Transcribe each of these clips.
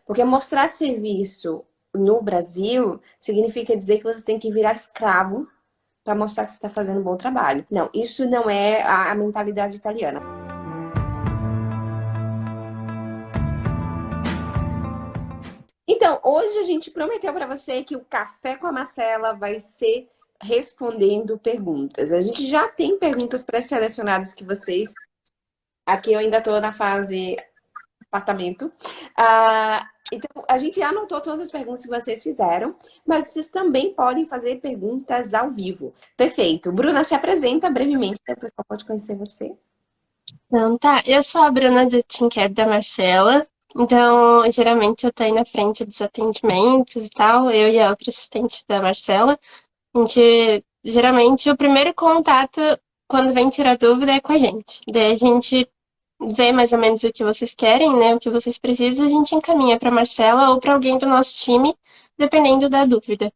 Porque mostrar serviço no Brasil significa dizer que você tem que virar escravo para mostrar que você está fazendo um bom trabalho. Não, isso não é a mentalidade italiana. Então, hoje a gente prometeu para você que o Café com a Marcela vai ser respondendo perguntas. A gente já tem perguntas pré-selecionadas que vocês. Aqui eu ainda estou na fase apartamento. Então, a gente já anotou todas as perguntas que vocês fizeram, mas vocês também podem fazer perguntas ao vivo. Perfeito. Bruna, se apresenta brevemente, para o pessoal pode conhecer você. Então, tá. Eu sou a Bruna do Team Care da Marcela. Então, geralmente eu tô aí na frente dos atendimentos e tal, eu e a outra assistente da Marcela. A gente, geralmente, o primeiro contato, quando vem tirar dúvida, é com a gente. Daí a gente vê mais ou menos o que vocês querem, né? O que vocês precisam, a gente encaminha pra Marcela ou pra alguém do nosso time, dependendo da dúvida.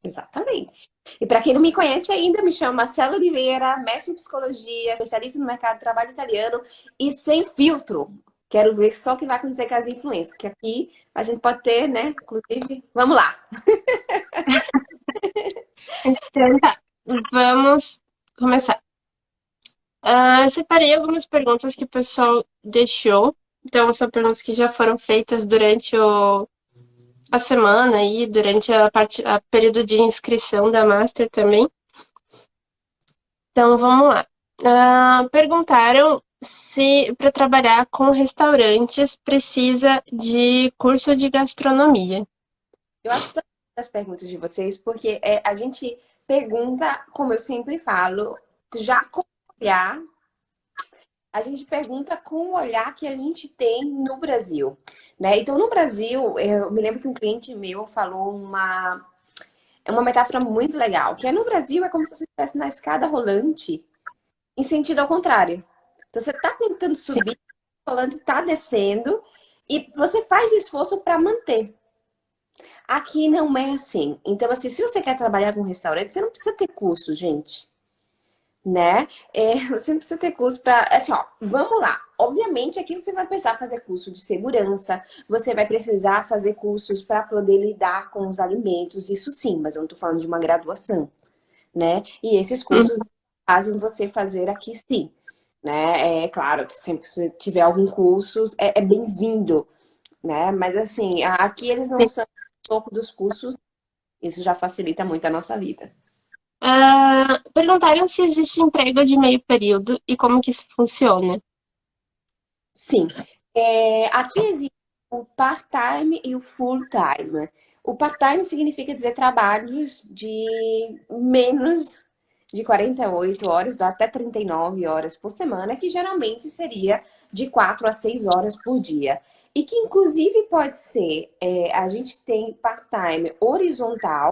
Exatamente. E para quem não me conhece ainda, me chamo Marcela Oliveira, mestre em psicologia, especialista no mercado de trabalho italiano e sem filtro. Quero ver só o que vai acontecer com as influências, que aqui a gente pode ter, né? Inclusive, vamos lá. Então, tá. Vamos começar. Eu separei algumas perguntas que o pessoal deixou. Então, são perguntas que já foram feitas durante a semana e durante a período de inscrição da Master também. Então, vamos lá. Perguntaram se para trabalhar com restaurantes precisa de curso de gastronomia. Eu acho tão as perguntas de vocês, porque a gente pergunta, como eu sempre falo, já com o olhar, a gente pergunta com o olhar que a gente tem no Brasil, né? Então, no Brasil, eu me lembro que um cliente meu falou uma metáfora muito legal, que é no Brasil é como se você estivesse na escada rolante em sentido ao contrário. Então, você está tentando Sim. subir, o rolante está descendo, e você faz esforço para manter. Aqui não é assim. Então, assim, se você quer trabalhar com restaurante, você não precisa ter curso, gente. Né? Você não precisa ter curso para. Assim, ó, vamos lá. Obviamente, aqui você vai precisar fazer curso de segurança, você vai precisar fazer cursos para poder lidar com os alimentos, isso sim, mas eu não estou falando de uma graduação, né? E esses cursos fazem você fazer aqui sim, né? É claro que sempre que você tiver algum curso, é bem-vindo, né? Mas assim, aqui eles não são um pouco dos cursos. Isso já facilita muito a nossa vida. Perguntaram se existe emprego de meio período e como que isso funciona. Sim. Aqui existe o part-time e o full-time. O part-time significa dizer trabalhos de menos de 48 horas até 39 horas por semana, que geralmente seria de 4 a 6 horas por dia. E que inclusive pode ser, a gente tem part-time horizontal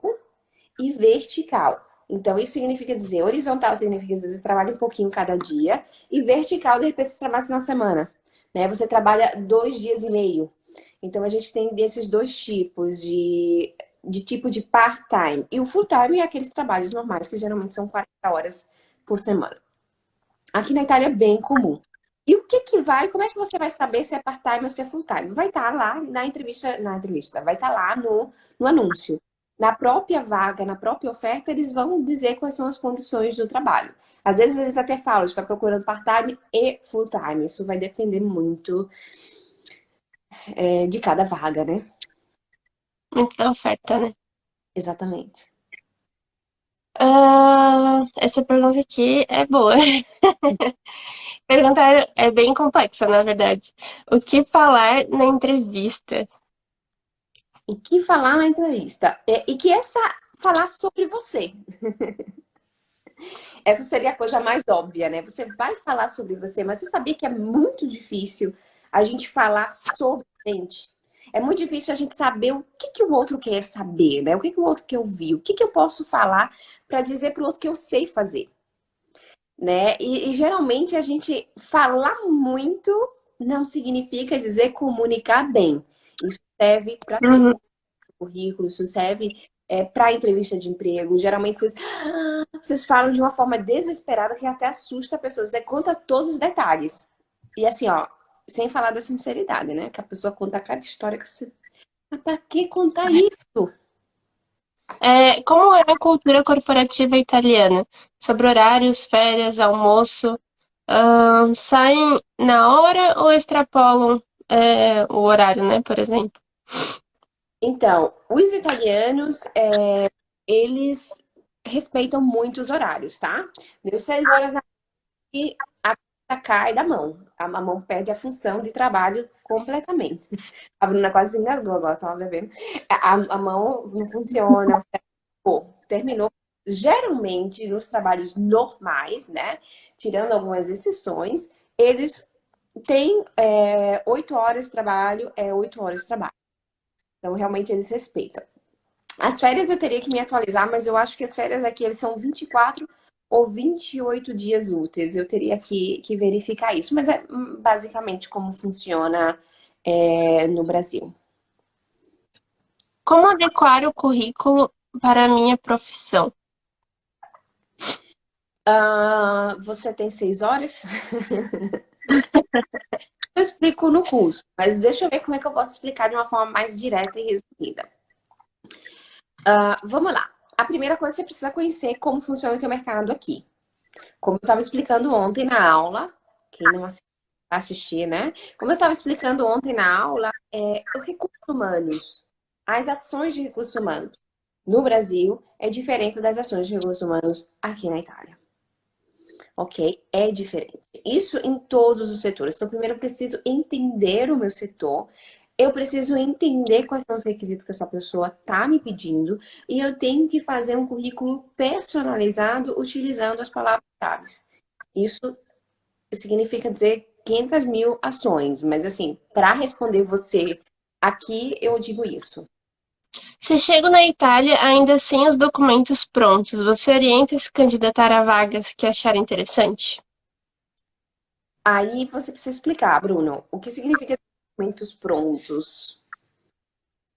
e vertical. Então, isso significa dizer, horizontal significa dizer, você trabalha um pouquinho cada dia, e vertical, de repente, você trabalha no final de semana. Né? Você trabalha 2 dias e meio. Então, a gente tem desses dois tipos de tipo de part-time. E o full-time é aqueles trabalhos normais, que geralmente são 40 horas por semana. Aqui na Itália é bem comum. E o que que vai, como é que você vai saber se é part-time ou se é full-time? Vai estar lá na entrevista, vai estar lá no anúncio. Na própria vaga, na própria oferta, eles vão dizer quais são as condições do trabalho. Às vezes eles até falam, está procurando part-time e full-time. Isso vai depender muito de cada vaga, né? Muito da oferta, né? Exatamente. Essa pergunta aqui é boa. Pergunta é bem complexa, na verdade. O que falar na entrevista? O que falar na entrevista? E que essa falar sobre você. Essa seria a coisa mais óbvia, né? Você vai falar sobre você, mas você sabia que é muito difícil a gente falar sobre a gente? É muito difícil a gente saber o que que o outro quer saber, né? O que que o outro quer ouvir, o que que eu posso falar para dizer para o outro que eu sei fazer, né? E geralmente a gente falar muito não significa dizer comunicar bem. Isso serve para tudo, Uhum. currículo, isso serve para entrevista de emprego. Geralmente vocês falam de uma forma desesperada que até assusta a pessoa. Você conta todos os detalhes. E assim, ó, sem falar da sinceridade, né? Que a pessoa conta cada história que você... Mas pra que contar isso? Como é a cultura corporativa italiana? Sobre horários, férias, almoço? Saem na hora ou extrapolam o horário, né, por exemplo? Então, os italianos, eles respeitam muito os horários, tá? Deu 6 horas aqui, a conta cai da mão. A mão perde a função de trabalho completamente. A Bruna quase se engasgou agora, tava bebendo. A mão não funciona, o cérebro terminou. Geralmente, nos trabalhos normais, né? Tirando algumas exceções, eles têm 8 horas de trabalho, 8 horas de trabalho. Então, realmente, eles respeitam. As férias eu teria que me atualizar, mas eu acho que as férias aqui eles são 24 ou 28 dias úteis. Eu teria que verificar isso, mas é basicamente como funciona no Brasil. Como adequar o currículo para a minha profissão? Você tem 6 horas? Eu explico no curso, mas deixa eu ver como é que eu posso explicar de uma forma mais direta e resumida. Vamos lá. A primeira coisa, você precisa conhecer como funciona o teu mercado aqui. Como eu estava explicando ontem na aula, quem não assistir, né? Como eu estava explicando ontem na aula, os recursos humanos, as ações de recursos humanos no Brasil é diferente das ações de recursos humanos aqui na Itália. Ok? É diferente. Isso em todos os setores. Então, primeiro eu preciso entender o meu setor. Eu preciso entender quais são os requisitos que essa pessoa está me pedindo. E eu tenho que fazer um currículo personalizado utilizando as palavras-chave. Isso significa dizer 500 mil ações. Mas, assim, para responder você aqui, eu digo isso. Se chego na Itália ainda sem os documentos prontos, você orienta a se candidatar a vagas que achar interessante? Aí você precisa explicar, Bruno, o que significa documentos prontos,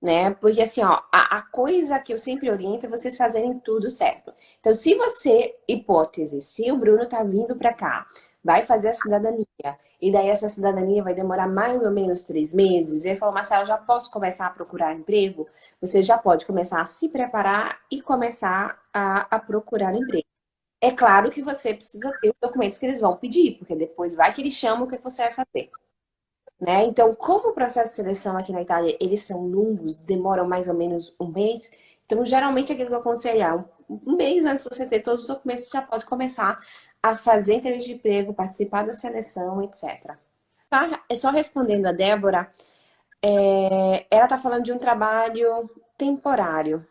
né? Porque assim, ó, a coisa que eu sempre oriento é vocês fazerem tudo certo. Então, se você, hipótese, se o Bruno tá vindo para cá, vai fazer a cidadania, e daí essa cidadania vai demorar mais ou menos 3 meses, e ele falou, Marcelo, já posso começar a procurar emprego? Você já pode começar a se preparar e começar a procurar emprego. É claro que você precisa ter os documentos que eles vão pedir, porque depois vai que eles chamam o que você vai fazer. Né? Então, como o processo de seleção aqui na Itália, eles são longos, demoram mais ou menos um mês, então geralmente aquilo que eu aconselho é um mês antes de você ter todos os documentos, você já pode começar a fazer entrevista de emprego, participar da seleção, etc. Tá? É só respondendo a Débora, ela está falando de um trabalho temporário.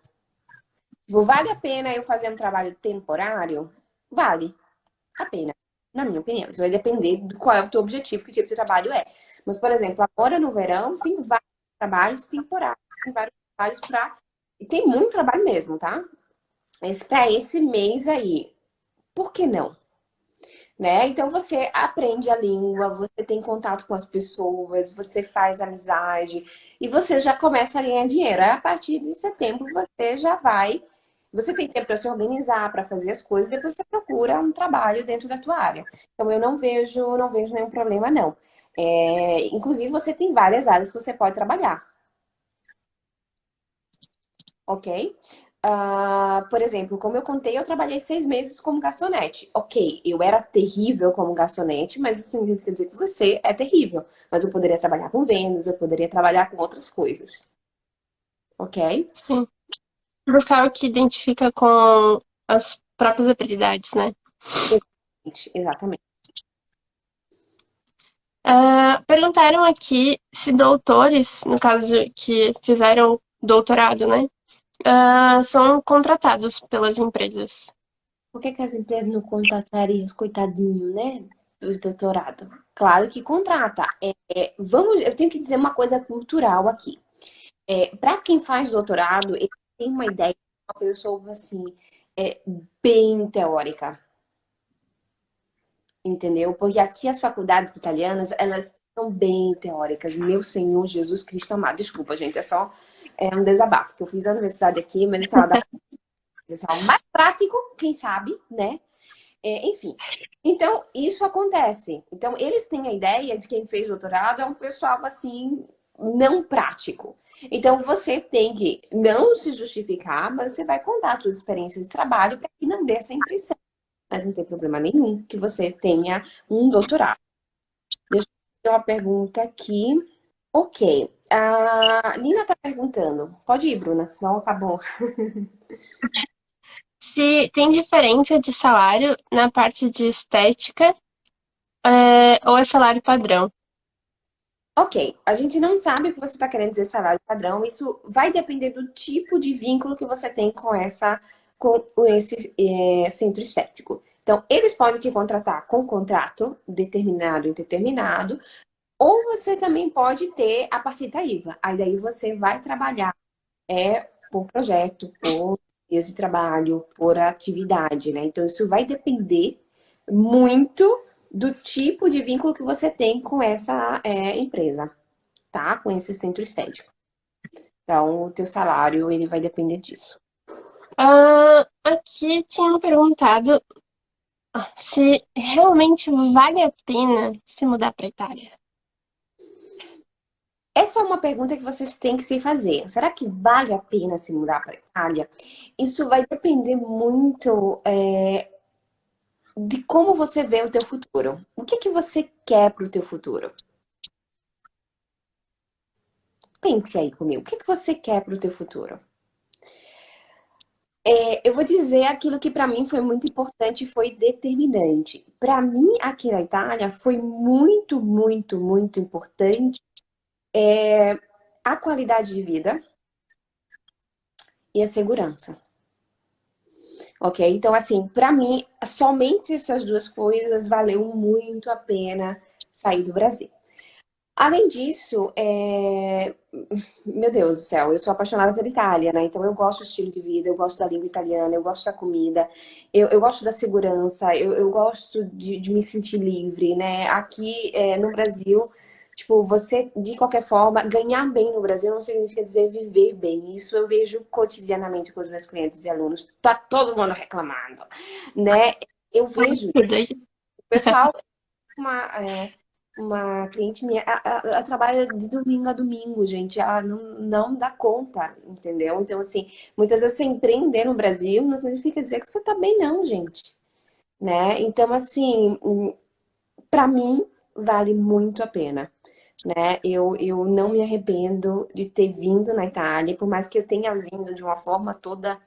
Tipo, vale a pena eu fazer um trabalho temporário? Vale a pena, na minha opinião. Isso vai depender de qual é o teu objetivo, que tipo de trabalho é. Mas, por exemplo, agora no verão tem vários trabalhos temporários, tem vários trabalhos para. E tem muito trabalho mesmo, tá? Mas para esse mês aí, por que não? Né? Então você aprende a língua, você tem contato com as pessoas, você faz amizade e você já começa a ganhar dinheiro. Aí, a partir de setembro você já vai, você tem tempo para se organizar, para fazer as coisas, e depois você procura um trabalho dentro da tua área. Então eu não vejo nenhum problema não. Inclusive você tem várias áreas que você pode trabalhar, ok? Por exemplo, como eu contei, eu trabalhei 6 meses como garçonete. Ok, eu era terrível como garçonete, mas isso significa dizer que você é terrível. Mas eu poderia trabalhar com vendas, eu poderia trabalhar com outras coisas. Ok? Sim. Buscar o que identifica com as próprias habilidades, né? Exatamente. Perguntaram aqui se doutores, no caso que fizeram doutorado, né? São contratados pelas empresas. Por que as empresas não contratariam os coitadinhos, né? Dos doutorados? Claro que contrata. Eu tenho que dizer uma coisa cultural aqui. Para quem faz doutorado, ele tem uma ideia, uma pessoa assim, é, bem teórica. Entendeu? Porque aqui as faculdades italianas, elas são bem teóricas. Meu Senhor Jesus Cristo amado. Desculpa, gente, é um desabafo que eu fiz a universidade aqui, mas esse é algo mais prático, quem sabe, né? Enfim. Então, isso acontece. Então, eles têm a ideia de quem fez doutorado é um pessoal assim, não prático. Então, você tem que não se justificar, mas você vai contar a sua experiência de trabalho para que não dê essa impressão. Mas não tem problema nenhum que você tenha um doutorado. Deixa eu fazer uma pergunta aqui. Ok. A Nina está perguntando. Pode ir, Bruna, senão acabou. Se tem diferença de salário na parte de estética, ou é salário padrão? Ok, a gente não sabe o que você está querendo dizer salário padrão. Isso vai depender do tipo de vínculo que você tem com esse centro estético. Então, eles podem te contratar com contrato determinado e indeterminado, ou você também pode ter a partir da IVA. Aí daí você vai trabalhar por projeto, por dias de trabalho, por atividade, né? Então, isso vai depender muito do tipo de vínculo que você tem com essa empresa, tá? Com esse centro estético. Então, o teu salário, ele vai depender disso. Aqui tinham perguntado se realmente vale a pena se mudar para Itália. Essa é uma pergunta que vocês têm que se fazer. Será que vale a pena se mudar para a Itália? Isso vai depender muito de como você vê o teu futuro. O que que você quer para o teu futuro? Pense aí comigo. O que que você quer para o teu futuro? Eu vou dizer aquilo que para mim foi muito importante e foi determinante. Para mim, aqui na Itália, foi muito, muito, muito importante a qualidade de vida e a segurança. Ok? Então, assim, para mim, somente essas duas coisas valeu muito a pena sair do Brasil. Além disso, meu Deus do céu, eu sou apaixonada pela Itália, né? Então eu gosto do estilo de vida, eu gosto da língua italiana, eu gosto da comida, eu gosto da segurança, eu gosto de me sentir livre, né? Aqui no Brasil, tipo, você, de qualquer forma, ganhar bem no Brasil não significa dizer viver bem. Isso eu vejo cotidianamente com os meus clientes e alunos. Tá todo mundo reclamando, né? Eu vejo, o pessoal uma, uma cliente minha, ela trabalha de domingo a domingo, gente. Ela não dá conta, entendeu? Então, assim, muitas vezes você empreender no Brasil não significa dizer que você tá bem, não, gente. Né? Então, assim, para mim, vale muito a pena. Né? Eu não me arrependo de ter vindo na Itália, por mais que eu tenha vindo de uma forma toda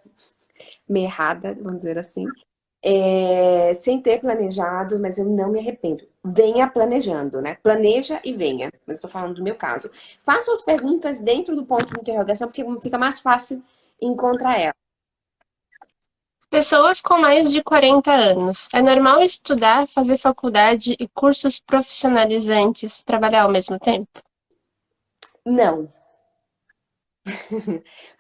meio errada, vamos dizer assim, sem ter planejado, mas eu não me arrependo. Venha planejando, né? Planeja e venha. Mas estou falando do meu caso. Faça as perguntas dentro do ponto de interrogação, porque fica mais fácil encontrar ela. Pessoas com mais de 40 anos. É normal estudar, fazer faculdade e cursos profissionalizantes, trabalhar ao mesmo tempo? Não.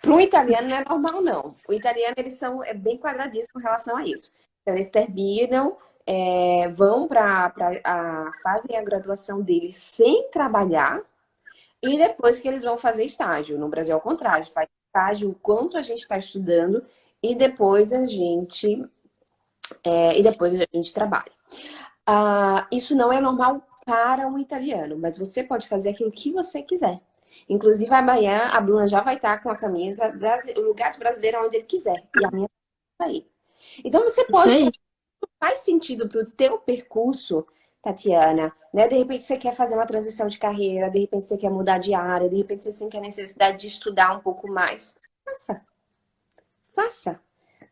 Para um italiano não é normal, não. O italiano, eles são bem quadradinhos com relação a isso. Então, eles terminam, vão fazem a graduação deles sem trabalhar. E depois que eles vão fazer estágio. No Brasil, ao contrário, a gente faz estágio enquanto a gente está estudando e depois a gente trabalha. Isso não é normal para um italiano, mas você pode fazer aquilo que você quiser. Inclusive, amanhã a Bruna já vai estar com a camisa o lugar de brasileiro onde ele quiser. E a minha tá aí. Então, você Isso pode aí. faz sentido para o teu percurso, Tatiana, né? De repente você quer fazer uma transição de carreira, de repente você quer mudar de área, de repente você sente a necessidade de estudar um pouco mais. Faça, faça.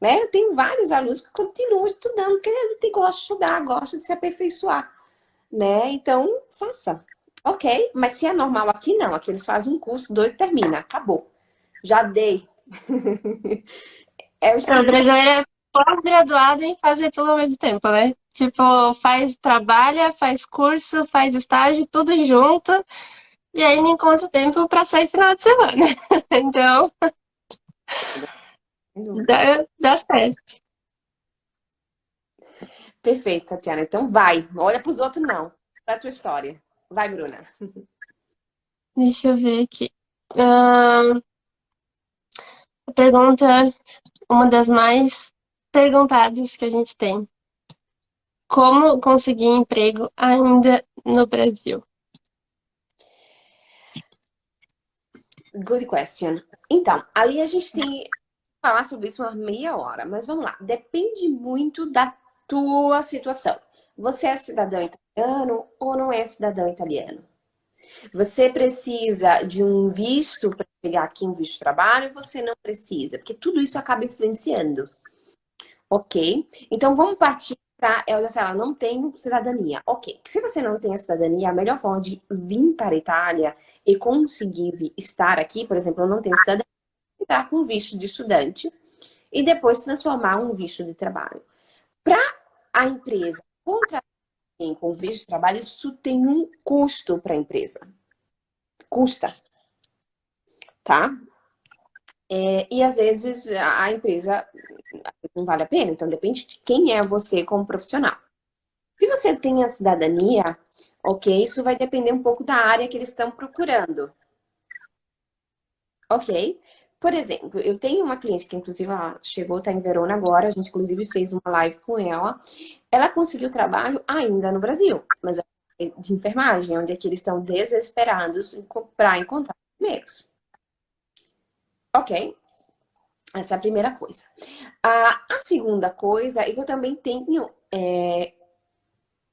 Né? Eu tenho vários alunos que continuam estudando, porque ele gosta de estudar, gosta de se aperfeiçoar, né? Então, faça. Ok, mas se é normal aqui, não. Aqui eles fazem um curso, dois, termina, acabou. Já dei. É o O estilo do... brasileiro é pós-graduado e fazer tudo ao mesmo tempo, né? Tipo, trabalha, faz curso, faz estágio, tudo junto, e aí não encontra tempo pra sair final de semana. Então, Sem dúvida. dá certo. Perfeito, Tatiana. Então vai. Não olha para os outros, não. Para a tua história. Vai, Bruna. Deixa eu ver aqui. Ah, a pergunta, uma das mais perguntadas que a gente tem. como conseguir emprego ainda no Brasil? Good question. Então, ali a gente tem que falar sobre isso uma meia hora, mas vamos lá. Depende muito da tua situação. Você é cidadão italiano ou não é cidadão italiano? Você precisa de um visto para chegar aqui, um visto de trabalho, ou você não precisa? Porque tudo isso acaba influenciando. Ok? Então vamos partir para. Olha, sei lá, não tenho cidadania. Ok. Se você não tem a cidadania, a melhor forma de vir para a Itália e conseguir estar aqui, por exemplo, eu não tenho cidadania, é entrar com um visto de estudante e depois transformar um visto de trabalho. Para a empresa contratar alguém com visto de trabalho, isso tem um custo para a empresa. Custa, tá? E às vezes a empresa não vale a pena, então depende de quem é você como profissional. Se você tem a cidadania, ok, isso vai depender um pouco da área que eles estão procurando, ok? Por exemplo, eu tenho uma cliente que inclusive ela chegou, está em Verona agora, a gente inclusive fez uma live com ela. Ela conseguiu trabalho ainda no Brasil, mas é de enfermagem, onde é que eles estão desesperados para encontrar meios. Ok? Essa é a primeira coisa. A segunda coisa é que eu também tenho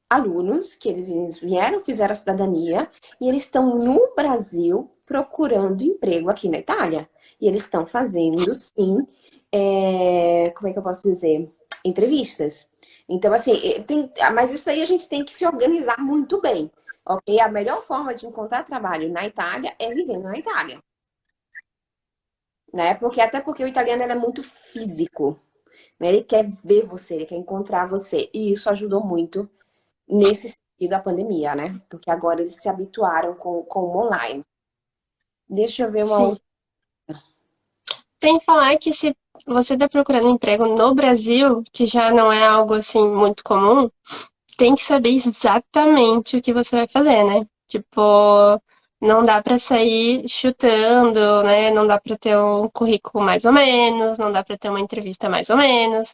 alunos que eles vieram, fizeram a cidadania e eles estão no Brasil procurando emprego aqui na Itália. E eles estão fazendo, sim, como é que eu posso dizer? Entrevistas. Então, assim, mas isso aí a gente tem que se organizar muito bem, ok? A melhor forma de encontrar trabalho na Itália é vivendo na Itália, né? Até porque o italiano ele é muito físico, né? Ele quer ver você, ele quer encontrar você. E isso ajudou muito nesse sentido da pandemia, né? Porque agora eles se habituaram com o online. Deixa eu ver uma Sim. outra. Sem falar que se você está procurando emprego no Brasil, que já não é algo assim muito comum, tem que saber exatamente o que você vai fazer, né? Tipo, não dá pra sair chutando, né? Não dá pra ter um currículo mais ou menos, não dá pra ter uma entrevista mais ou menos,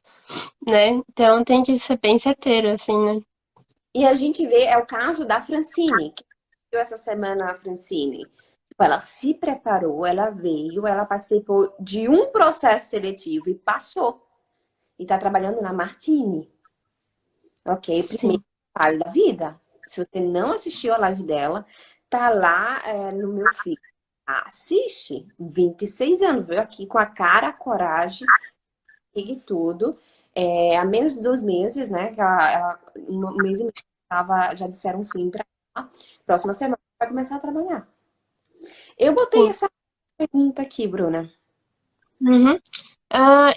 né? Então tem que ser bem certeiro, assim, né? E a gente vê, é o caso da Francine, que viu essa semana a Francine. Tipo, ela se preparou, ela veio, ela participou de um processo seletivo e passou. E tá trabalhando na Martini, ok? Primeiro Sim. trabalho da vida. Se você não assistiu a live dela, tá lá no meu feed. Assiste, 26 anos, veio aqui com a cara, a coragem e tudo. Há menos de 2 meses, né? Que um mês e meio, já disseram sim para ela. Próxima semana vai começar a trabalhar. Eu botei Sim. essa pergunta aqui, Bruna. Uhum.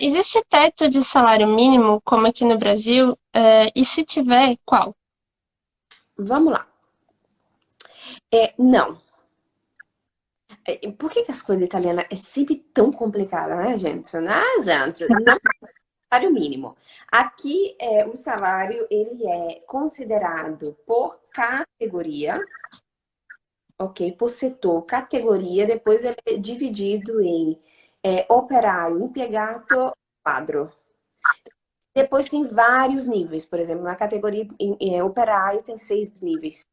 Existe teto de salário mínimo, como aqui no Brasil? E se tiver, qual? Vamos lá. Não. Por que as coisas italianas é sempre tão complicada, né, gente? Gente, não é salário mínimo. Aqui, o salário, ele é considerado por categoria, ok? Por setor, categoria, depois ele é dividido em operário, impiegato, quadro. Depois tem vários níveis, por exemplo, na categoria operário tem 6 níveis.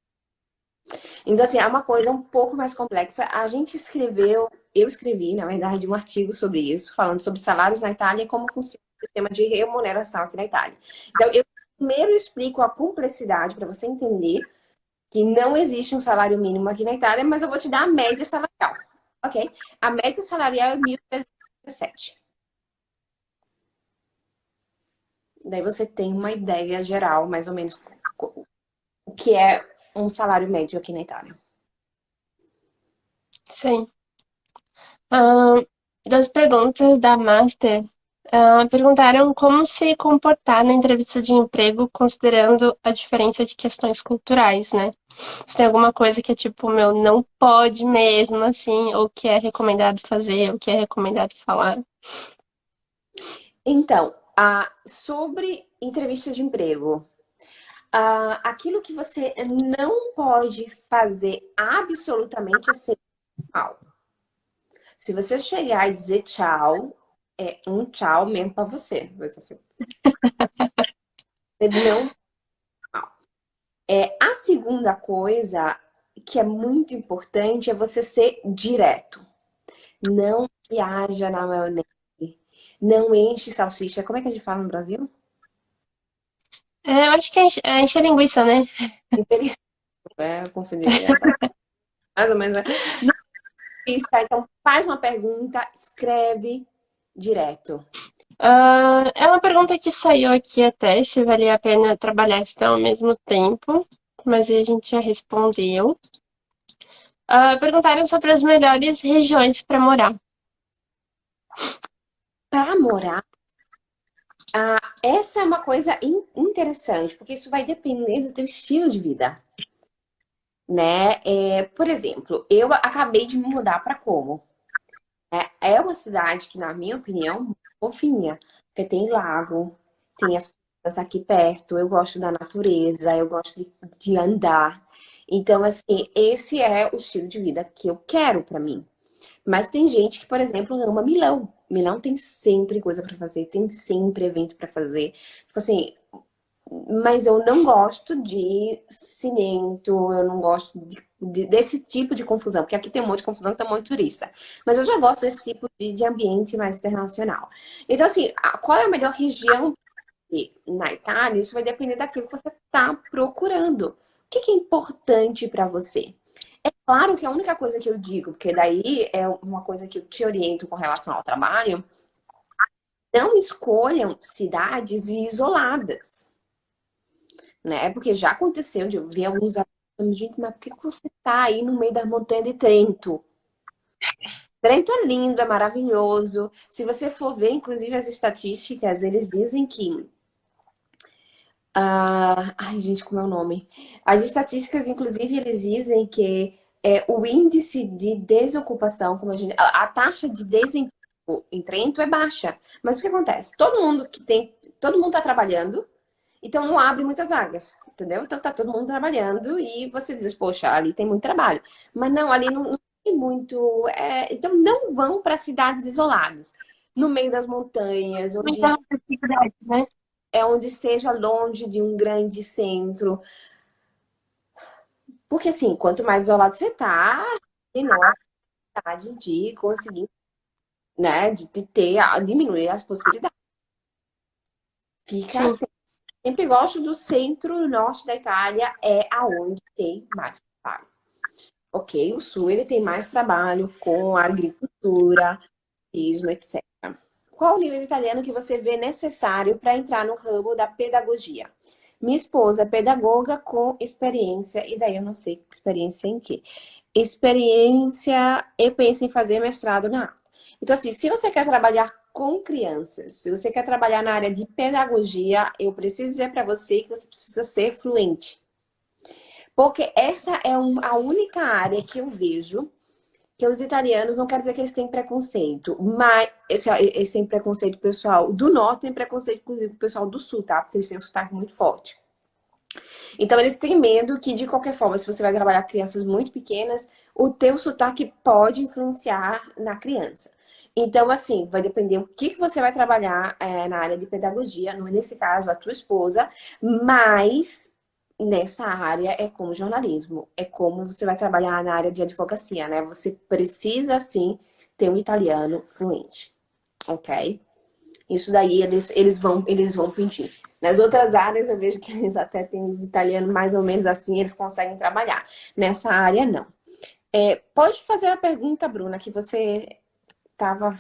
Então, assim, é uma coisa um pouco mais complexa. A gente escreveu, eu escrevi, na verdade, um artigo sobre isso, falando sobre salários na Itália e como funciona o sistema de remuneração aqui na Itália. Então, eu primeiro explico a complexidade para você entender que não existe um salário mínimo aqui na Itália, mas eu vou te dar a média salarial, ok? A média salarial é 1.317. Daí você tem uma ideia geral, mais ou menos, o que é um salário médio aqui na Itália. Sim. Das perguntas da Master, perguntaram como se comportar na entrevista de emprego considerando a diferença de questões culturais, né? Se tem alguma coisa que é tipo, meu, não pode mesmo, assim, ou que é recomendado fazer, ou que é recomendado falar. Então, sobre entrevista de emprego, aquilo que você não pode fazer absolutamente é ser mal. Se você chegar e dizer tchau, é um tchau mesmo para você. Você não. A segunda coisa que é muito importante é você ser direto. Não viaja na maionese. Não enche salsicha. Como é que a gente fala no Brasil? Eu acho que é encher linguiça, né? Eu confundi. Essa mais ou menos. Não está. Então, faz uma pergunta, escreve direto. É uma pergunta que saiu aqui até, se valia a pena trabalhar e estudar ao mesmo tempo, mas aí a gente já respondeu. Perguntaram sobre as melhores regiões para morar. Para morar, essa é uma coisa interessante, porque isso vai depender do teu estilo de vida, né? Por exemplo, eu acabei de me mudar para Como. É uma cidade que, na minha opinião, muito fofinha, porque tem lago, tem as coisas aqui perto, eu gosto da natureza, eu gosto de andar. Então, assim, esse é o estilo de vida que eu quero para mim. Mas tem gente que, por exemplo, ama Milão. Milão tem sempre coisa para fazer, tem sempre evento para fazer. Tipo assim, mas eu não gosto de cimento, eu não gosto desse tipo de confusão, porque aqui tem um monte de confusão, tem um monte de turista. Mas eu já gosto desse tipo de ambiente mais internacional. Então, assim, qual é a melhor região na Itália? Isso vai depender daquilo que você está procurando. O que é importante para você? É claro que a única coisa que eu digo, porque daí é uma coisa que eu te oriento com relação ao trabalho, não escolham cidades isoladas, né? Porque já aconteceu de eu ver alguns alunos, gente, mas por que você tá aí no meio da montanha de Trento? Trento é lindo, é maravilhoso. Se você for ver, inclusive, as estatísticas, eles dizem que. Ai, gente, como é o nome? As estatísticas, inclusive, eles dizem que o índice de desocupação, como a taxa de desemprego em Trento é baixa. Mas o que acontece? Todo mundo está trabalhando, então não abre muitas vagas, entendeu? Então tá todo mundo trabalhando e você diz, poxa, ali tem muito trabalho. Mas não, ali não tem muito. Então não vão para cidades isoladas, no meio das montanhas, Muita onde dificuldade, né? onde seja longe de um grande centro. Porque assim, quanto mais isolado você tá, menor a possibilidade de conseguir, né, diminuir as possibilidades. Fica Sim, atento. Sempre gosto do centro-norte da Itália, é aonde tem mais trabalho. Ok, o sul ele tem mais trabalho com a agricultura, turismo, etc. Qual o nível de italiano que você vê necessário para entrar no ramo da pedagogia? Minha esposa é pedagoga com experiência, e daí eu não sei experiência em quê. Experiência e pensa em fazer mestrado na área. Então, assim, se você quer trabalhar com crianças, se você quer trabalhar na área de pedagogia, eu preciso dizer para você que você precisa ser fluente. Porque essa é a única área que eu vejo que os italianos não quer dizer que eles têm preconceito, mas eles têm preconceito pessoal do norte, tem preconceito inclusive o pessoal do sul, tá? Porque eles têm um sotaque muito forte. Então eles têm medo que de qualquer forma, se você vai trabalhar com crianças muito pequenas, o teu sotaque pode influenciar na criança. Então, assim, vai depender o que você vai trabalhar na área de pedagogia, nesse caso, a tua esposa, mas nessa área é como jornalismo, é como você vai trabalhar na área de advocacia, né? Você precisa, sim, ter um italiano fluente, ok? Isso daí eles vão pedir. Nas outras áreas eu vejo que eles até têm os italianos mais ou menos assim, eles conseguem trabalhar. Nessa área, não. Pode fazer a pergunta, Bruna, que você estava.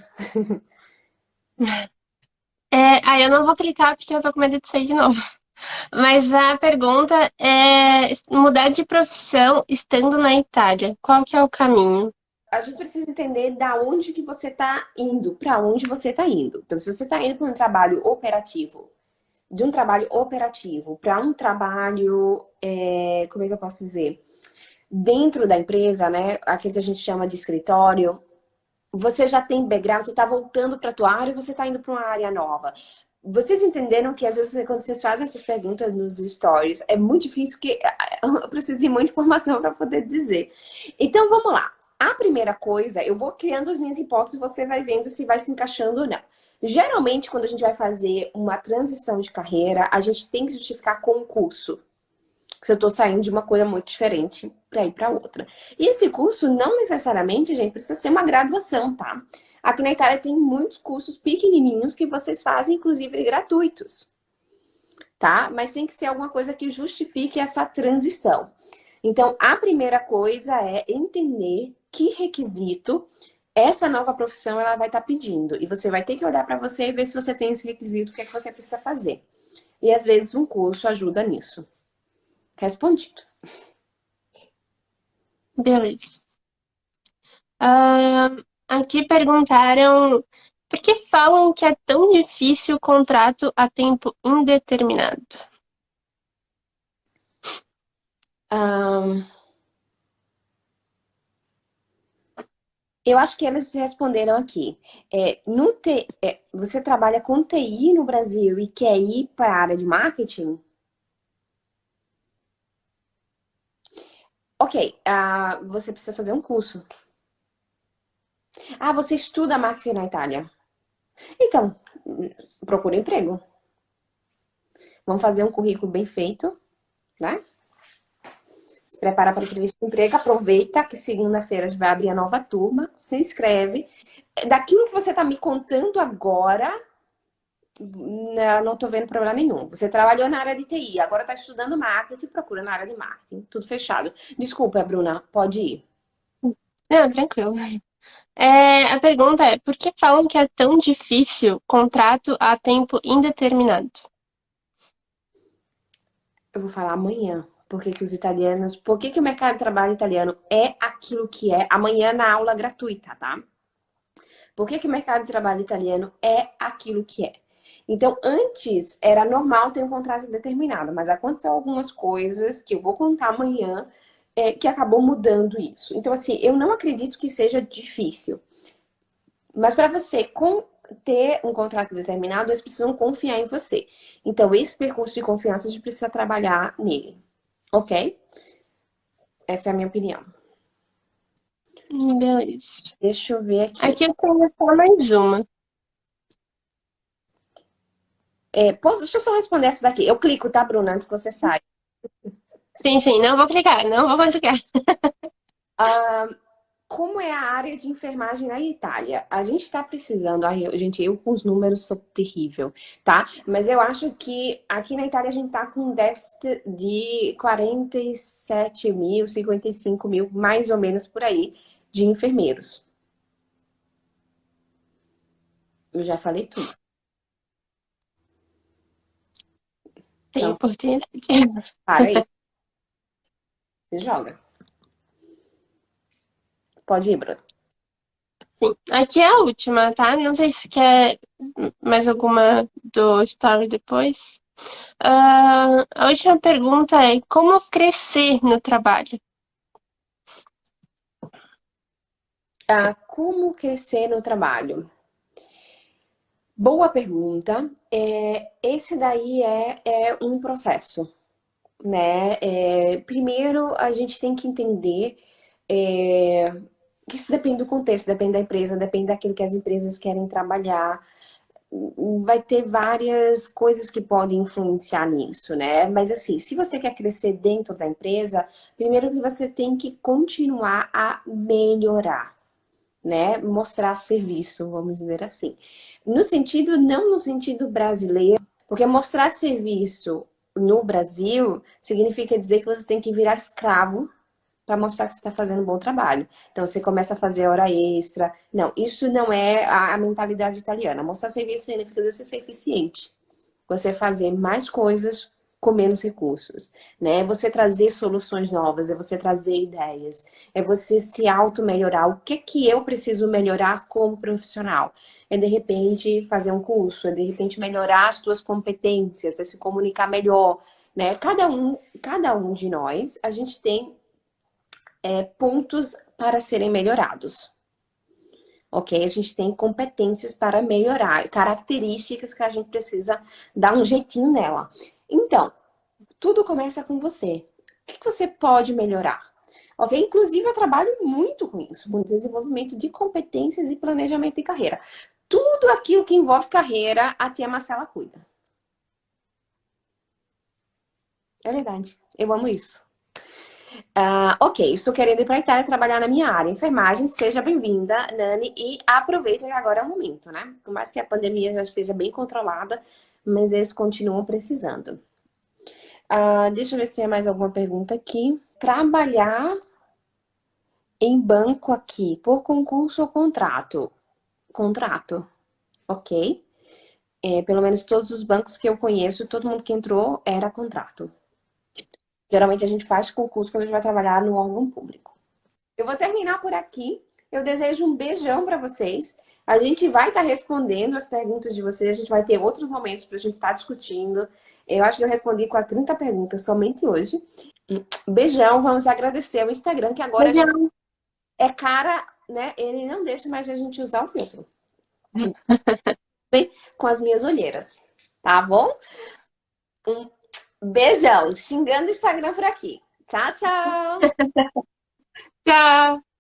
Aí eu não vou clicar porque eu tô com medo de sair de novo. Mas a pergunta é mudar de profissão estando na Itália. Qual que é o caminho? A gente precisa entender da onde que você está indo, para onde você está indo. Então, se você está indo para um trabalho operativo, de um trabalho operativo para um trabalho, como é que eu posso dizer? Dentro da empresa, né? Aquilo que a gente chama de escritório, você já tem background, você está voltando para a tua área e você está indo para uma área nova. Vocês entenderam que às vezes quando vocês fazem essas perguntas nos stories, é muito difícil porque eu preciso de muita informação para poder dizer. Então vamos lá. A primeira coisa, eu vou criando as minhas hipóteses, você vai vendo se vai se encaixando ou não. Geralmente, quando a gente vai fazer uma transição de carreira, a gente tem que justificar com um curso. Se eu tô saindo de uma coisa muito diferente para ir para outra. E esse curso não necessariamente, gente, precisa ser uma graduação, tá? Aqui na Itália tem muitos cursos pequenininhos que vocês fazem, inclusive gratuitos, tá? Mas tem que ser alguma coisa que justifique essa transição. Então, a primeira coisa é entender que requisito essa nova profissão ela vai estar pedindo. E você vai ter que olhar para você e ver se você tem esse requisito, o que é que você precisa fazer. E às vezes um curso ajuda nisso. Respondido. Beleza. Aqui perguntaram por que falam que é tão difícil o contrato a tempo indeterminado? Ahn, eu acho que eles responderam aqui. Você trabalha com TI no Brasil e quer ir para a área de marketing? Ok, você precisa fazer um curso. Ah, você estuda marketing na Itália? Então, procura emprego. Vamos fazer um currículo bem feito, né? Se prepara para a entrevista de emprego, aproveita que segunda-feira a gente vai abrir a nova turma, se inscreve. Daquilo que você está me contando agora, não estou vendo problema nenhum. Você trabalhou na área de TI, agora está estudando marketing, procura na área de marketing. Tudo fechado. Desculpa, Bruna, pode ir. Não, tranquilo. A pergunta é, por que falam que é tão difícil contrato a tempo indeterminado? Eu vou falar amanhã. Por que que o mercado de trabalho italiano é aquilo que é? Amanhã na aula gratuita, tá? Por que que o mercado de trabalho italiano é aquilo que é? Então, antes era normal ter um contrato determinado, mas aconteceu algumas coisas que eu vou contar amanhã que acabou mudando isso. Então, assim, eu não acredito que seja difícil. Mas para você ter um contrato determinado, eles precisam confiar em você. Então, esse percurso de confiança a gente precisa trabalhar nele, ok? Essa é a minha opinião. Beleza. Deixa eu ver aqui. Aqui eu tenho só mais uma. Deixa eu só responder essa daqui. Eu clico, tá, Bruna, antes que você saia. Sim, sim, não vou clicar, não vou clicar. Ah, como é a área de enfermagem na Itália? A gente está precisando, gente, eu com os números sou terrível, tá? Mas eu acho que aqui na Itália a gente tá com um déficit de 47 mil, 55 mil, mais ou menos por aí, de enfermeiros. Eu já falei tudo. Tem Então, oportunidade. para aí, você joga. Pode ir, Bruno. Sim. Aqui é a última, tá? Não sei se quer mais alguma do story depois. A última pergunta é como crescer no trabalho? Como crescer no trabalho? Boa pergunta. Esse daí é um processo, né? Primeiro, a gente tem que entender que isso depende do contexto, depende da empresa, depende daquilo que as empresas querem trabalhar. Vai ter várias coisas que podem influenciar nisso, né? Mas assim, se você quer crescer dentro da empresa, primeiro que você tem que continuar a melhorar, né? Mostrar serviço, vamos dizer assim. No sentido, não no sentido brasileiro, porque mostrar serviço no Brasil significa dizer que você tem que virar escravo para mostrar que você está fazendo um bom trabalho. Então você começa a fazer hora extra. Não, isso não é a mentalidade italiana. Mostrar serviço significa você ser eficiente. Você fazer mais coisas com menos recursos, né? É você trazer soluções novas, é você trazer ideias, é você se auto-melhorar. O que é que eu preciso melhorar como profissional? É de repente fazer um curso, é de repente melhorar as tuas competências, é se comunicar melhor, né? Cada um de nós, a gente tem pontos para serem melhorados. Ok? A gente tem competências para melhorar, características que a gente precisa dar um jeitinho nela. Então, tudo começa com você. O que você pode melhorar? Ok? Inclusive, eu trabalho muito com isso, com desenvolvimento de competências e planejamento de carreira. Tudo aquilo que envolve carreira, a tia Marcela cuida. É verdade. Eu amo isso. Ok, estou querendo ir para a Itália trabalhar na minha área, enfermagem. Seja bem-vinda, Nani, e aproveita que agora é o momento, né? Por mais que a pandemia já esteja bem controlada, mas eles continuam precisando. Deixa eu ver se tem mais alguma pergunta aqui. Trabalhar em banco aqui, por concurso ou contrato? Contrato, ok. Pelo menos todos os bancos que eu conheço, todo mundo que entrou era contrato. Geralmente a gente faz concurso quando a gente vai trabalhar no órgão público. Eu vou terminar por aqui. Eu desejo um beijão para vocês. A gente vai estar respondendo as perguntas de vocês. A gente vai ter outros momentos para a gente estar discutindo. Eu acho que eu respondi quase 30 perguntas somente hoje. Beijão, vamos agradecer ao Instagram, que agora a gente Legal. é cara, né? Ele não deixa mais a gente usar o filtro. Bem, com as minhas olheiras, tá bom? Um beijão, xingando o Instagram por aqui. Tchau, tchau! Tchau!